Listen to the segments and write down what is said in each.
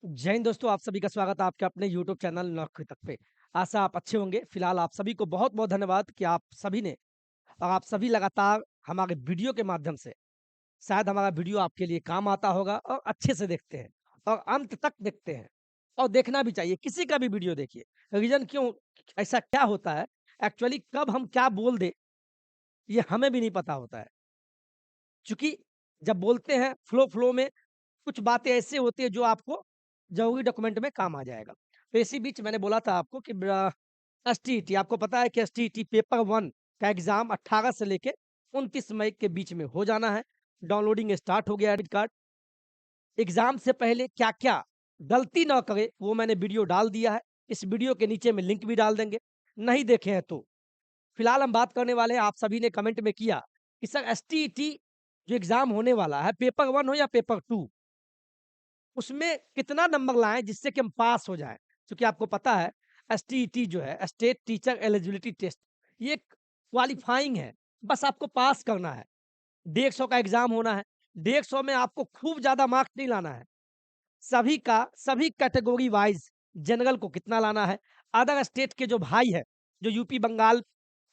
जय हिंद दोस्तों, आप सभी का स्वागत है आपके अपने यूट्यूब चैनल नौकरी तक पे। आशा आप अच्छे होंगे। फिलहाल आप सभी को बहुत-बहुत धन्यवाद कि आप सभी ने और आप सभी लगातार हमारे वीडियो के माध्यम से शायद हमारा वीडियो आपके लिए काम आता होगा और अच्छे से देखते हैं और अंत तक देखते हैं और देखना भी चाहिए, किसी का भी वीडियो देखिए। रीज़न क्यों ऐसा क्या होता है, एक्चुअली कब हम क्या बोल दें, ये हमें भी नहीं पता होता है। चूँकि जब बोलते हैं फ्लो में कुछ बातें ऐसी होती है जो आपको ज़रूरी डॉक्यूमेंट में काम आ जाएगा। तो इसी बीच मैंने बोला था आपको कि एसटीईटी आपको पता है कि एसटीईटी पेपर 1 का एग्ज़ाम 18 से लेके 29 मई के बीच में हो जाना है। डाउनलोडिंग स्टार्ट हो गया है एडमिट कार्ड। एग्ज़ाम से पहले क्या-क्या गलती ना करे वो मैंने वीडियो डाल दिया है। इस वीडियो के नीचे में लिंक भी डाल देंगे। नहीं देखे हैं तो फिलहाल हम बात करने वाले हैं, आप सभी ने कमेंट में किया कि सर एसटीईटी जो एग्ज़ाम होने वाला है पेपर 1 हो या पेपर 2 उसमें कितना नंबर लाएँ जिससे कि हम पास हो जाएँ? क्योंकि आपको पता है एसटीईटी जो है स्टेट टीचर एलिजिबिलिटी टेस्ट, ये एक क्वालीफाइंग है, बस आपको पास करना है। 150 का एग्ज़ाम होना है, 150 में आपको खूब ज़्यादा मार्क्स नहीं लाना है। सभी का सभी कैटेगरी वाइज़ जनरल को कितना लाना है, अदर स्टेट के जो भाई हैं, जो यूपी, बंगाल,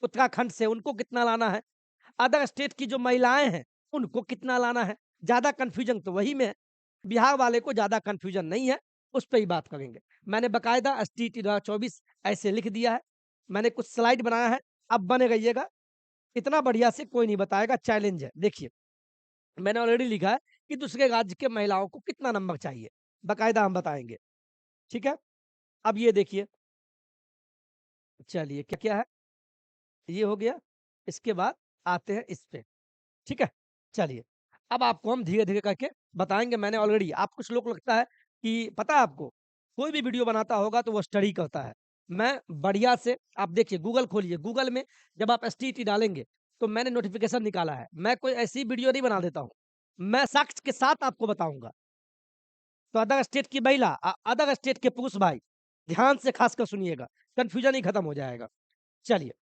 उत्तराखंड से उनको कितना लाना है, अदर स्टेट की जो महिलाएँ हैं, उनको कितना लाना है। ज़्यादा कन्फ्यूज़न तो वही में है। बिहार वाले को ज़्यादा कन्फ्यूज़न नहीं है, उस पे ही बात करेंगे। मैंने बाकायदा एसटीईटी 2024 ऐसे लिख दिया है। मैंने कुछ स्लाइड बनाया है, आप बने रहिएगा। इतना बढ़िया से कोई नहीं बताएगा, चैलेंज है। देखिए, मैंने ऑलरेडी लिखा है कि दूसरे राज्य के महिलाओं को कितना नंबर चाहिए, बाकायदा हम बताएँगे। ठीक है? अब ये देखिए, चलिए क्या-क्या है? ये हो गया, इसके बाद आते हैं इस पे। ठीक है? चलिए, अब आपको हम धीरे-धीरे करके बताएँगे। मैंने ऑलरेडी आप कुछ लोग लगता है कि पता है आपको, कोई भी वीडियो बनाता होगा तो वो स्टडी करता है। मैं बढ़िया से आप देखिए गूगल खोलिए, गूगल में जब आप एसटीईटी डालेंगे, तो मैंने नोटिफ़िकेशन निकाला है। मैं कोई ऐसी वीडियो नहीं बना देता हूँ। मैं साक्ष्य के साथ आपको बताऊँगा। तो अदर स्टेट की महिला अदर स्टेट के पुरुष भाई, ध्यान से खासकर सुनिएगा, कन्फ्यूजन ही खत्म हो जाएगा। चलिए,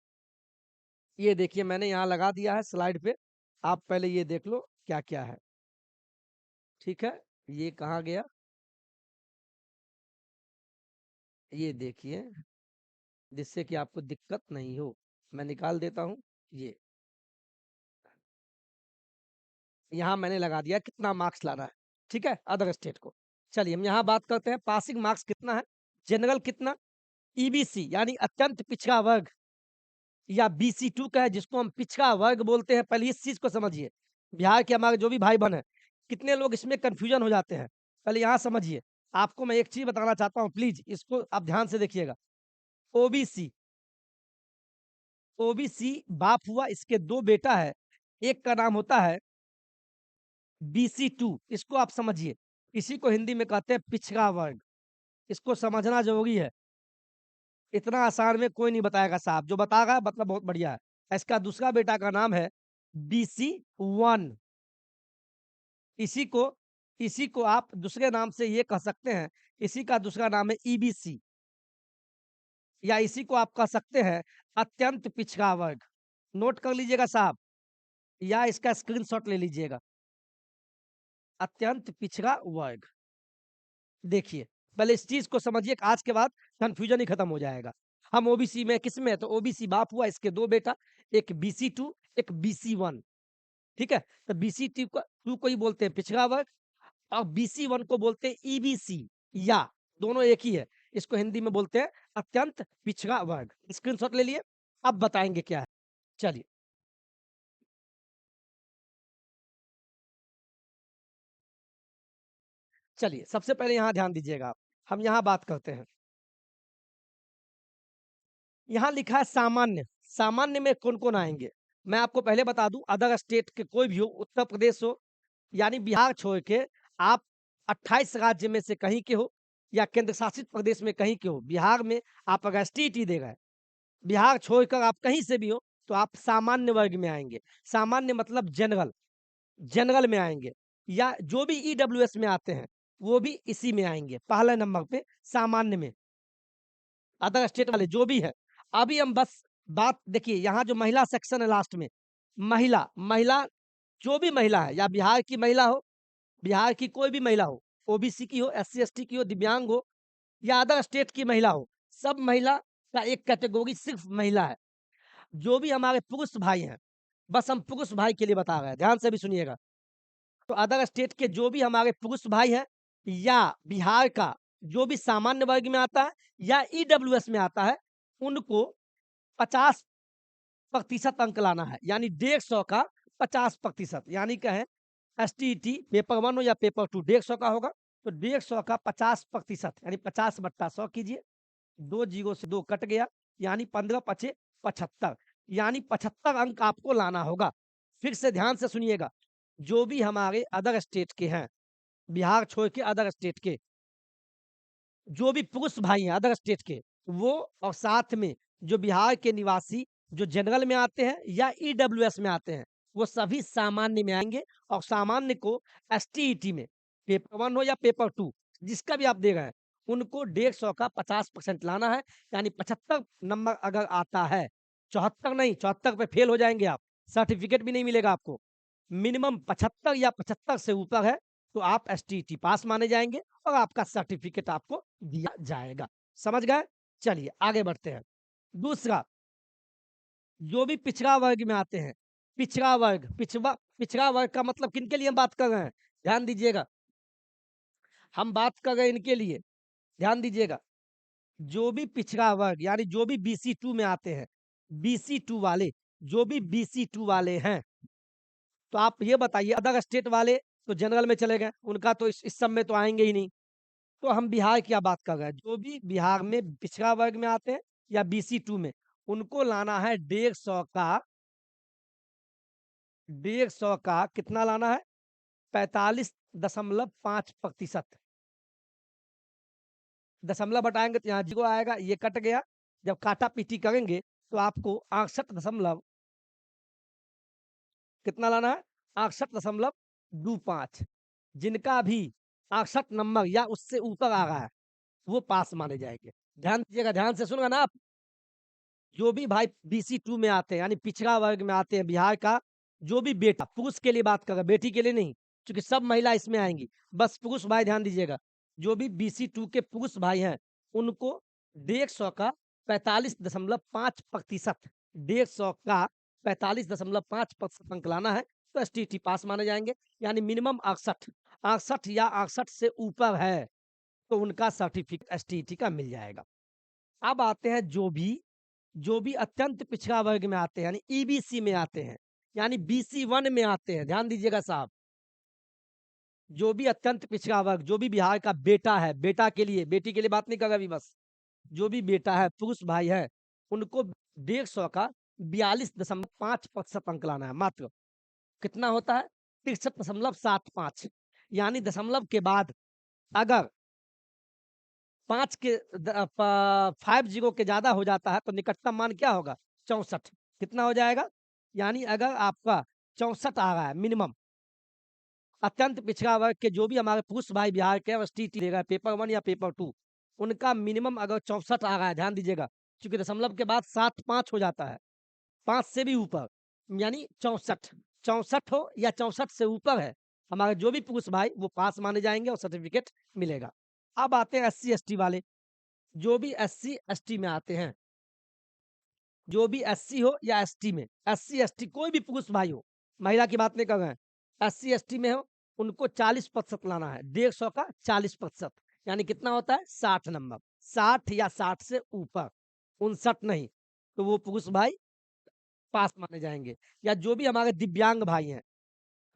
ये देखिए मैंने यहाँ लगा दिया है स्लाइड पे, आप पहले ये देख लो क्या-क्या है। ठीक है? ये कहाँ गया? ये देखिए, जिससे कि आपको दिक्कत नहीं हो। मैं निकाल देता हूँ, ये। यहाँ मैंने लगा दिया कितना मार्क्स लाना है, ठीक है? अदर स्टेट को। चलिए हम यहाँ बात करते हैं पासिंग मार्क्स कितना है, जनरल कितना, ईबीसी यानी अत्यंत पिछड़ा वर्ग या बीसी 2 का है जिसको हम पिछड़ा वर्ग बोलते हैं। पहले इस चीज़ को समझिए। बिहार के हमारे जो भी भाई-बहन हैं, कितने लोग इसमें कन्फ्यूज़न हो जाते हैं। पहले यहाँ समझिए। आपको मैं एक चीज़ बताना चाहता हूँ, प्लीज़ इसको आप ध्यान से देखिएगा। ओबीसी ओबीसी बाप हुआ, इसके 2 बेटा है। एक का नाम होता है बीसी 2, इसको आप समझिए। इसी को हिंदी में कहते हैं पिछड़ा वर्ग। इसको समझना ज़रूरी है। इतना आसान में कोई नहीं बताएगा साहब, जो बताएगा मतलब बहुत बढ़िया है। इसका दूसरा बेटा का नाम है बीसी 1। इसी को इसी को आप दूसरे नाम से ये कह सकते हैं, इसी का दूसरा नाम है ईबीसी या इसी को आप कह सकते हैं अत्यंत पिछड़ा वर्ग। नोट कर लीजिएगा साहब या इसका स्क्रीनशॉट ले लीजिएगा। अत्यंत पिछड़ा वर्ग। देखिए, पहले इस चीज़ को समझिए कि आज के बाद कन्फ्यूज़न ही खत्म हो जाएगा। हम ओबीसी में किसमें है? तो ओबीसी बाप हुआ, इसके 2 बेटा, एक बीसी 2, एक बीसी 1, ठीक है? तो बीसी 2 को ही बोलते हैं पिछड़ा वर्ग और बीसी 1 को बोलते हैं ईबीसी या दोनों एक ही है। इसको हिंदी में बोलते हैं अत्यंत पिछड़ा वर्ग। स्क्रीनशॉट ले लिए? अब बताएँगे क्या है। चलिए, चलिए सबसे पहले यहाँ ध्यान दीजिएगा आप। हम यहाँ बात करते हैं। यहाँ लिखा है सामान्य, सामान्य में कौन-कौन आएँगे? मैं आपको पहले बता दूँ अदर स्टेट के कोई भी हो, उत्तर प्रदेश हो, यानी बिहार छोड़ के आप 28 राज्य में से कहीं के हो या केंद्र शासित प्रदेश में कहीं के हो, बिहार में आप अगर एसटीईटी दे रहे, बिहार छोड़कर आप कहीं से भी हो, तो आप सामान्य वर्ग में आएँगे। सामान्य मतलब जनरल, जनरल में आएँगे या जो भी ईडब्ल्यूएस में आते हैं, वो भी इसी में आएँगे, पहले नंबर पे सामान्य में। अदर स्टेट वाले जो भी है। अभी हम बस बात देखिए यहाँ जो महिला सेक्शन है लास्ट में, महिला महिला जो भी महिला है या बिहार की महिला हो, बिहार की कोई भी महिला हो, ओबीसी की हो, एससी एसटी की हो, दिव्यांग हो या अदर स्टेट की महिला हो, सब महिला का एक कैटेगरी सिर्फ महिला है। जो भी हमारे पुरुष भाई हैं, बस हम पुरुष भाई के लिए बता रहे हैं, ध्यान से भी सुनिएगा। तो अदर स्टेट के जो भी हमारे पुरुष भाई हैं या बिहार का जो भी सामान्य वर्ग में आता है या ईडब्ल्यूएस में आता है, उनको 50% अंक लाना है, यानी 150 का 50%, यानी कहें एसटीईटी पेपर 1 हो या पेपर 2 150 का होगा, तो 150 का 50% यानी 50/100 कीजिए, 2 जीरो से 2 कट गया, यानी 15 पचे 75, यानी 75 अंक आपको लाना होगा। फिर से ध्यान से सुनिएगा, जो भी हमारे अदर स्टेट के हैं, बिहार छोड़ के अदर स्टेट के, जो भी पुरुष भाई हैं अदर स्टेट के, वो और साथ में जो बिहार के निवासी जो जनरल में आते हैं या ईडब्ल्यूएस में आते हैं, वो सभी सामान्य में आएँगे और सामान्य को एसटीईटी में पेपर 1 हो या पेपर 2 जिसका भी आप दे रहे हैं, उनको 150 का 50% लाना है, यानी 75 नंबर अगर आता है, 74 नहीं, 74 पे फेल हो जाएँगे आप, सर्टिफ़िकेट भी नहीं मिलेगा आपको। मिनिमम 75 या 75 से ऊपर है, तो आप एसटीईटी पास माने जाएँगे और आपका सर्टिफ़िकेट आपको दिया जाएगा। समझ गए? चलिए आगे बढ़ते हैं। दूसरा, जो भी पिछड़ा वर्ग में आते हैं, पिछड़ा वर्ग का मतलब किनके लिए हम बात कर रहे हैं? ध्यान दीजिएगा। हम बात कर रहे हैं इनके लिए, ध्यान दीजिएगा। जो भी पिछड़ा वर्ग यानी जो भी बीसी 2 में आते हैं, बीसी 2 वाले, जो भी बीसी 2 वाले हैं, तो आप ये बताइए अदर स्टेट वाले तो जनरल में चले गए, उनका तो इस सब में तो आएँगे ही नहीं। तो हम बिहार की क्या बात कर रहे हैं, जो भी बिहार में पिछड़ा वर्ग में आते हैं या बीसी 2 में, उनको लाना है 150 का कितना लाना है? 45.5%। दशमलव हटाएँगे तो यहाँ 0 आएगा, ये कट गया। जब काटा-पीटी करेंगे तो आपको 68 दशमलव कितना लाना है? 68.25। जिनका भी 68 नंबर या उससे ऊपर आ रहा है, वो पास माने जाएँगे। ध्यान दीजिएगा, ध्यान से सुनिएगा ना आप। जो भी भाई बीसी 2 में आते हैं, यानी पिछड़ा वर्ग में आते हैं बिहार का, जो भी बेटा, पुरुष के लिए बात कर रहे हैं, बेटी के लिए नहीं, क्योंकि सब महिला इसमें आएँगी। बस पुरुष भाई ध्यान दीजिएगा, जो भी बीसी 2 के पुरुष भाई हैं, उनको 150 का 45.5%, 150 का 45.5% अंक लाना है, तो एसटीटी पास माने जाएँगे, यानी मिनिमम 68, 68 या 68 से ऊपर है, तो उनका सर्टिफिकेट एसटीटी का मिल जाएगा। अब आते हैं जो भी अत्यंत पिछड़ा वर्ग में आते हैं, यानी ईबीसी में आते हैं, यानी बीसी 1 में आते हैं, ध्यान दीजिएगा साहब। जो भी अत्यंत पिछड़ा वर्ग, जो भी बिहार का बेटा है, बेटा के लिए, बेटी के लिए बात नहीं कर रहा अभी बस। जो भी बेटा है, पुरुष भाई है, उनको 150 का 42.5% अंक लाना है मात्र। कितना होता है? 63.75, यानी दशमलव के बाद अगर 5 के 50 के ज़्यादा हो जाता है, तो निकटतम मान क्या होगा? 64। कितना हो जाएगा? यानी अगर आपका 64 आ रहा है मिनिमम, अत्यंत पिछड़ा वर्ग के जो भी हमारे पुरुष भाई बिहार के एसटीटी देगा पेपर 1 या पेपर 2, उनका मिनिमम अगर 64 आ रहा है, ध्यान दीजिएगा, क्योंकि दशमलव के बाद 7 5 हो जाता है, 5 से भी ऊपर, यानी 64, 64 हो या 64 से ऊपर है, हमारे जो भी पुरुष भाई वो पास माने जाएँगे और सर्टिफिकेट मिलेगा। अब आते हैं एससी एसटी वाले, जो भी एससी एसटी में आते हैं, जो भी एससी हो या एसटी में, एससी एसटी कोई भी पुरुष भाई हो, महिला की बात नहीं कर रहे हैं, एससी एसटी में हो, उनको 40% लाना है, 150 का 40%, यानी कितना होता है? 60 नंबर, 60 या 60 से ऊपर, 59 नहीं, तो वो पुरुष भाई पास माने जाएंगे। या जो भी हमारे दिव्यांग भाई हैं,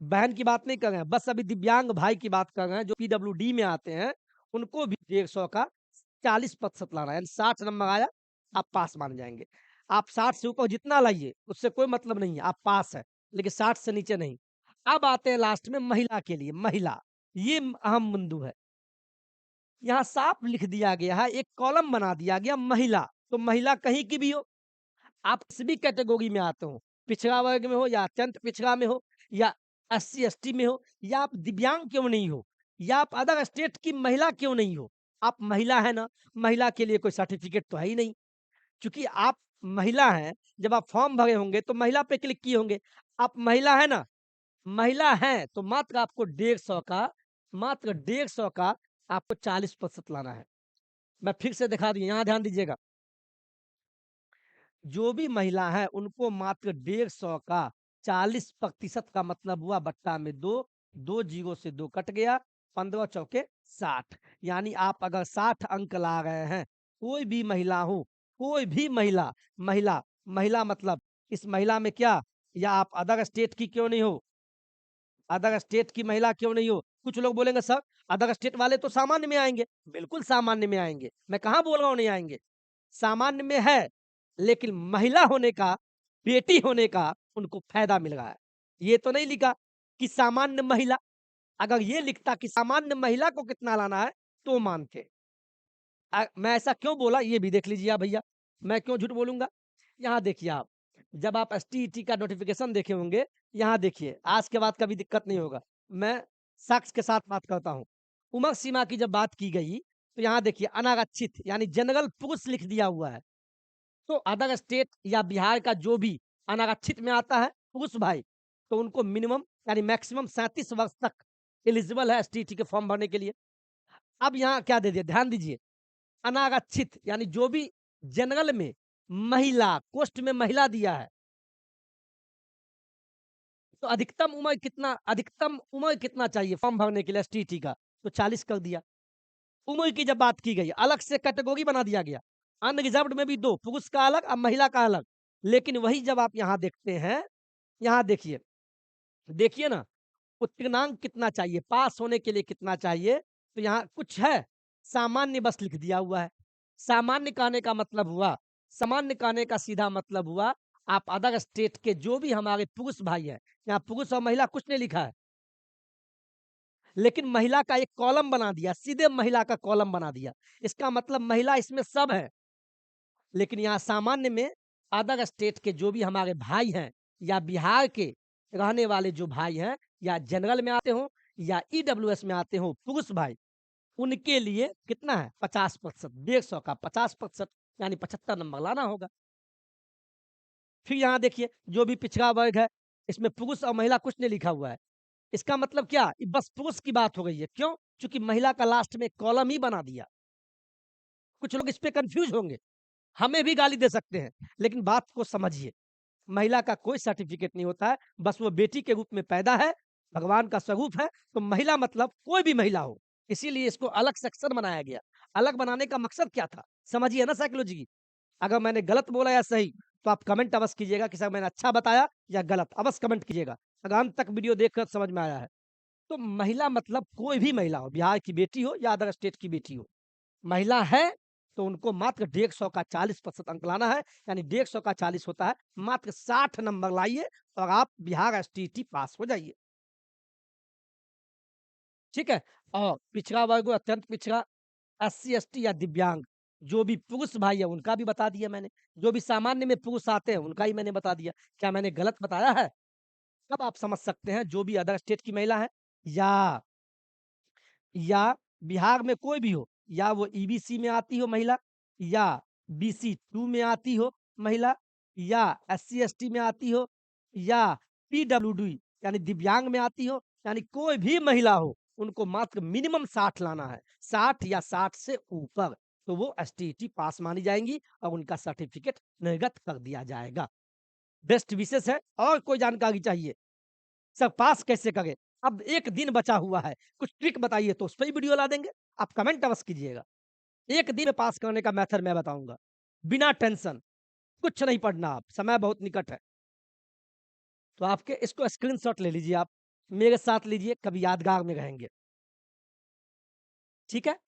बहन की बात नहीं कर रहे हैं, बस अभी दिव्यांग भाई की बात कर रहे हैं, जो पीडब्ल्यूडी में आते हैं, उनको भी 150 का 40% लाना है, यानी 60 नंबर आया, आप पास माने जाएँगे। आप 60 से ऊपर जितना लाइए, उससे कोई मतलब नहीं है, आप पास हैं, लेकिन 60 से नीचे नहीं। अब आते हैं लास्ट में महिला के लिए, महिला, ये अहम बिंदु है। यहाँ साफ लिख दिया गया है, एक कॉलम बना दिया गया महिला, तो महिला कहीं की भी हो, आप किसी भी कैटेगरी में आते हो, पिछड़ा वर्ग में हो या अत्यंत पिछड़ा में हो या एससी एसटी में हो या आप दिव्यांग क्यों नहीं हो या आप अदर स्टेट की महिला क्यों नहीं हो, आप महिला है ना, महिला के लिए कोई सर्टिफिकेट तो है ही नहीं, क्योंकि आप महिला हैं, जब आप फॉर्म भरे होंगे तो महिला पे क्लिक किए होंगे, आप महिला है ना, महिला हैं तो मात्र आपको 150 का मात्र 150 का आपको 40% लाना है। मैं फिर से दिखा दूं, यहाँ ध्यान दीजिएगा। जो भी महिला है उनको मात्र 150 का 40% का मतलब हुआ बट्टा में 2, 2 जीरो से 2 कट गया, 15 चौके 60। यानी आप अगर 60 अंक ला रहे हैं, कोई भी महिला हो, कोई भी महिला, महिला महिला मतलब इस महिला में क्या, या आप अदर स्टेट की क्यों नहीं हो, अदर स्टेट की महिला क्यों नहीं हो। कुछ लोग बोलेंगे सर अदर स्टेट वाले तो सामान्य में आएंगे, बिल्कुल सामान्य में आएंगे, मैं कहाँ बोल रहा हूँ नहीं आएंगे, सामान्य में है, लेकिन महिला होने का, बेटी होने का उनको फायदा मिल रहा है। ये तो नहीं लिखा कि सामान्य महिला, अगर ये लिखता कि सामान्य महिला को कितना लाना है तो मानते। मैं ऐसा क्यों बोला ये भी देख लीजिए आप भैया, मैं क्यों झूठ बोलूंगा। यहाँ देखिए आप, जब आप एसटीईटी का नोटिफिकेशन देखे होंगे, यहाँ देखिए आज के बाद कभी दिक्कत नहीं होगा, मैं साक्ष्य के साथ बात करता हूँ। उम्र सीमा की जब बात की गई तो यहाँ देखिए अनारक्षित यानी जनरल पुरुष लिख दिया हुआ है। तो अदर स्टेट या बिहार का जो भी अनारक्षित में आता है पुरुष भाई, तो उनको मिनिमम यानी मैक्सिमम 37 वर्ष तक एलिजिबल है एसटीटी के फॉर्म भरने के लिए। अब यहाँ क्या दे दिया, ध्यान दीजिए, अनारक्षित यानी जो भी जनरल में महिला, पोस्ट में महिला दिया है, तो अधिकतम उम्र कितना चाहिए फॉर्म भरने के लिए एसटीटी का, तो 40 कर दिया। उम्र की जब बात की गई, अलग से कैटेगरी बना दिया गया, अनरिजर्व्ड में भी 2, पुरुष का अलग और महिला का अलग। लेकिन वही जब आप यहाँ देखते हैं, यहाँ देखिए, देखिए ना, उत्तीर्णांक कितना चाहिए, पास होने के लिए कितना चाहिए, तो यहाँ कुछ है, सामान्य बस लिख दिया हुआ है। सामान्य कहने का मतलब हुआ, सामान्य कहने का सीधा मतलब हुआ, आप अदर स्टेट के जो भी हमारे पुरुष भाई हैं, यहाँ पुरुष और महिला कुछ नहीं लिखा है, लेकिन महिला का एक कॉलम बना दिया, सीधे महिला का कॉलम बना दिया, इसका मतलब महिला इसमें सब है। लेकिन यहाँ सामान्य में अदर स्टेट के जो भी हमारे भाई हैं, या बिहार के रहने वाले जो भाई हैं, या जनरल में आते हो या ईडब्ल्यूएस में आते हो पुरुष भाई, उनके लिए कितना है 50%, 150 का 50% यानी 75 नंबर लाना होगा। फिर यहाँ देखिए जो भी पिछड़ा वर्ग है, इसमें पुरुष और महिला कुछ नहीं लिखा हुआ है, इसका मतलब क्या, ये बस पुरुष की बात हो गई है। क्यों? क्योंकि महिला का लास्ट में कॉलम ही बना दिया। कुछ लोग इस पे कंफ्यूज होंगे, हमें भी गाली दे सकते हैं, लेकिन बात को समझिए, महिला का कोई सर्टिफिकेट नहीं होता है, बस वो बेटी के रूप में पैदा है, भगवान का स्वरूप है, तो महिला मतलब कोई भी महिला हो, इसीलिए इसको अलग सेक्शन बनाया गया। अलग बनाने का मकसद क्या था, समझिए ना साइकोलॉजी की। अगर मैंने गलत बोला या सही, तो आप कमेंट अवश्य कीजिएगा कि सर मैंने अच्छा बताया या गलत, अवश्य कमेंट कीजिएगा। अगर अंत तक वीडियो देखकर समझ में आया है, तो महिला मतलब कोई भी महिला हो, बिहार की बेटी हो या अदर स्टेट की बेटी हो, महिला है तो उनको मात्र 150 का 40% अंक लाना है, यानी 150 का 40 होता है, मात्र 60 नंबर लाइए और आप बिहार एसटीटी पास हो जाइए। ठीक है। और पिछड़ा वर्ग, अत्यंत पिछड़ा, एससी एसटी या दिव्यांग, जो भी पुरुष भाई है उनका भी बता दिया मैंने, जो भी सामान्य में पुरुष आते हैं उनका ही मैंने बता दिया। क्या मैंने गलत बताया है? तब आप समझ सकते हैं जो भी अदर स्टेट की महिला है, या या बिहार में कोई भी हो, या वो ईबीसी में आती हो महिला, या बीसी 2 में आती हो महिला, या एससी एसटी में आती हो, या पीडब्ल्यूडी यानी दिव्यांग में आती हो, यानी कोई भी महिला हो, उनको मात्र मिनिमम 60 लाना है, 60 या 60 से ऊपर, तो वो एसटीटी पास मानी जाएंगी और उनका सर्टिफिकेट निर्गत कर दिया जाएगा। बेस्ट विशेष है। और कोई जानकारी चाहिए, सर पास कैसे करें, अब एक दिन बचा हुआ है, कुछ ट्रिक बताइए तो उस पर ही वीडियो ला देंगे, आप कमेंट अवश्य कीजिएगा। एक दिन में पास करने का मेथड मैं बताऊंगा, बिना टेंशन, कुछ नहीं पढ़ना, आप समय बहुत निकट है। तो आपके इसको स्क्रीनशॉट ले लीजिए, आप मेरे साथ लीजिए, कभी यादगार में रहेंगे। ठीक है।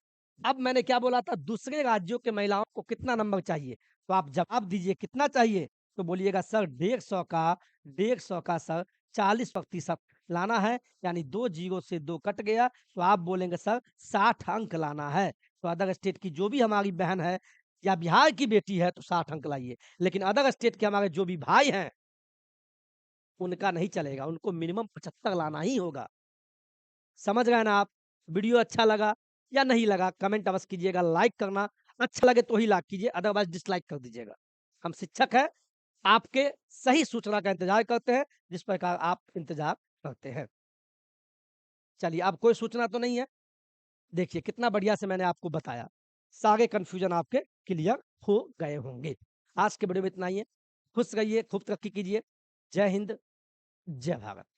अब मैंने क्या बोला था, दूसरे राज्यों के महिलाओं को कितना नंबर चाहिए, तो आप जवाब दीजिए कितना चाहिए, तो बोलिएगा सर 150 का सर 40% लाना है, यानी 2 जीरो से 2 कट गया, तो आप बोलेंगे सर 60 अंक लाना है। तो अदर स्टेट की जो भी हमारी बहन है या बिहार की बेटी है तो 60 अंक लाइए, लेकिन अदर स्टेट के हमारे जो भी भाई हैं उनका नहीं चलेगा, उनको मिनिमम 75 लाना ही होगा। समझ गए ना आप? वीडियो अच्छा लगा या नहीं लगा कमेंट अवश्य कीजिएगा, लाइक करना, अच्छा लगे तो ही लाइक कीजिए, अदरवाइज डिसलाइक कर दीजिएगा। हम शिक्षक हैं, आपके सही सूचना का इंतजार करते हैं, जिस प्रकार आप इंतजार करते हैं। चलिए, अब कोई सूचना तो नहीं है? देखिए कितना बढ़िया से मैंने आपको बताया। सारे कन्फ्यूज़न आपके क्लियर हो गए होंगे। आज के वीडियो में इतना ही है। खुश रहिए, खूब तरक्की कीजिए। जय हिंद, जय भारत।